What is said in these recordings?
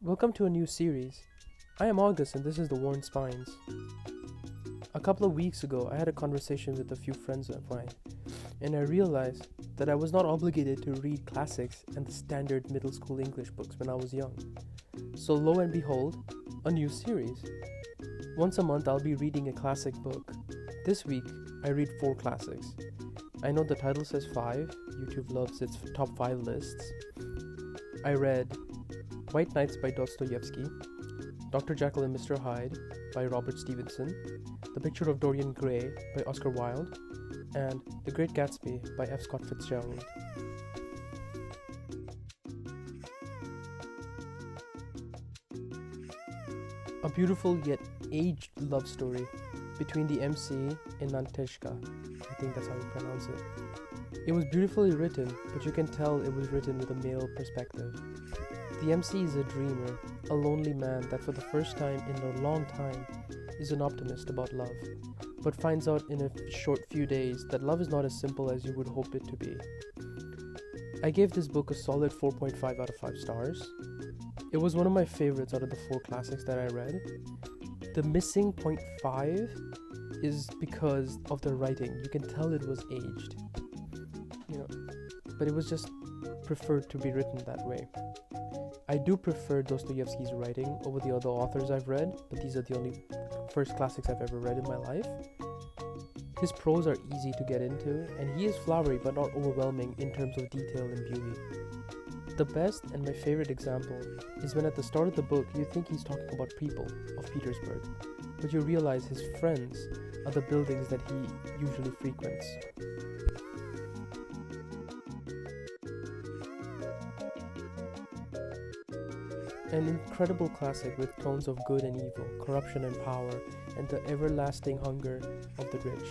Welcome to a new series. I am August and this is The Worn Spines. A couple of weeks ago, I had a conversation with a few friends of mine, and I realized that I was not obligated to read classics and the standard middle school English books when I was young. So lo and behold, a new series. Once a month, I'll be reading a classic book. This week, I read 4 classics. I know the title says 5, YouTube loves its top 5 lists. I read White Nights by Dostoevsky, Dr. Jekyll and Mr. Hyde by Robert Stevenson, The Picture of Dorian Gray by Oscar Wilde, and The Great Gatsby by F. Scott Fitzgerald. A beautiful yet aged love story between the MC and Nanteshka. I think that's how you pronounce it. It was beautifully written, but you can tell it was written with a male perspective. The MC is a dreamer, a lonely man that for the first time in a long time is an optimist about love, but finds out in a short few days that love is not as simple as you would hope it to be. I gave this book a solid 4.5 out of 5 stars. It was one of my favorites out of the 4 classics that I read. The missing 0.5 is because of the writing. You can tell it was aged, but it was just preferred to be written that way. I do prefer Dostoevsky's writing over the other authors I've read, but these are the only first classics I've ever read in my life. His prose are easy to get into, and he is flowery but not overwhelming in terms of detail and beauty. The best and my favorite example is when at the start of the book you think he's talking about people of Petersburg, but you realize his friends are the buildings that he usually frequents. An incredible classic with tones of good and evil, corruption and power, and the everlasting hunger of the rich.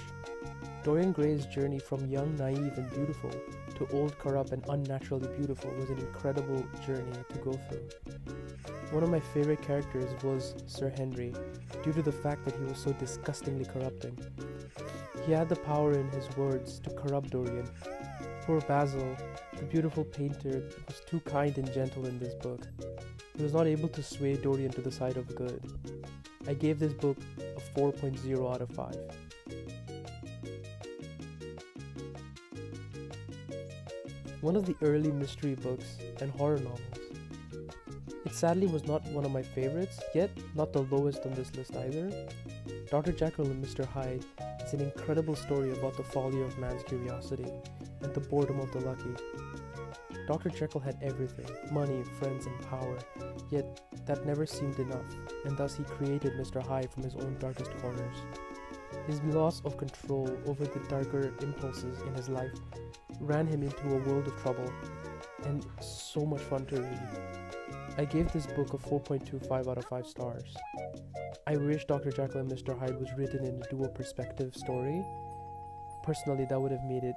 Dorian Gray's journey from young, naive, and beautiful to old, corrupt, and unnaturally beautiful was an incredible journey to go through. One of my favorite characters was Sir Henry, due to the fact that he was so disgustingly corrupting. He had the power in his words to corrupt Dorian. Poor Basil, the beautiful painter, was too kind and gentle in this book. He was not able to sway Dorian to the side of good. I gave this book a 4.0 out of 5. One of the early mystery books and horror novels. It sadly was not one of my favorites, yet not the lowest on this list either. Dr. Jekyll and Mr. Hyde is an incredible story about the folly of man's curiosity and the boredom of the lucky. Dr. Jekyll had everything, money, friends, and power, yet that never seemed enough, and thus he created Mr. Hyde from his own darkest corners. His loss of control over the darker impulses in his life ran him into a world of trouble, and so much fun to read. I gave this book a 4.25 out of 5 stars. I wish Dr. Jekyll and Mr. Hyde was written in a dual perspective story. Personally, that would have made it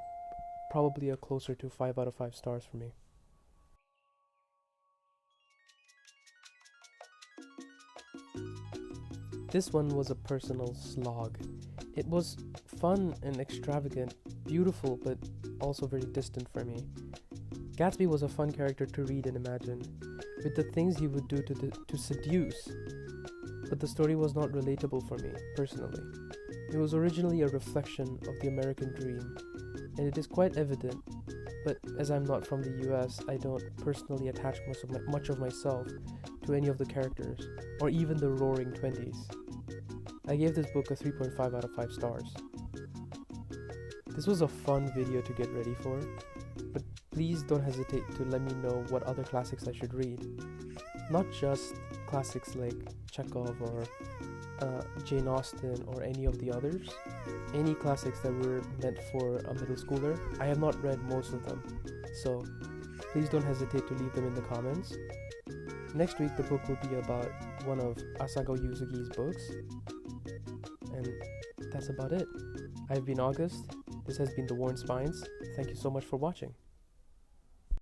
probably a closer to 5 out of 5 stars for me. This one was a personal slog. It was fun and extravagant, beautiful, but also very distant for me. Gatsby was a fun character to read and imagine, with the things he would do to seduce, but the story was not relatable for me, personally. It was originally a reflection of the American dream, and it is quite evident, but as I'm not from the US, I don't personally attach much of myself to any of the characters, or even the Roaring 20s. I gave this book a 3.5 out of 5 stars. This was a fun video to get ready for, but please don't hesitate to let me know what other classics I should read. Not just classics like Chekhov or Jane Austen or any of the others. Any classics that were meant for a middle schooler. I have not read most of them, so please don't hesitate to leave them in the comments. Next week the book will be about one of Asako Yuzuki's books, and that's about it. I've been August. This has been The Worn Spines. Thank you so much for watching.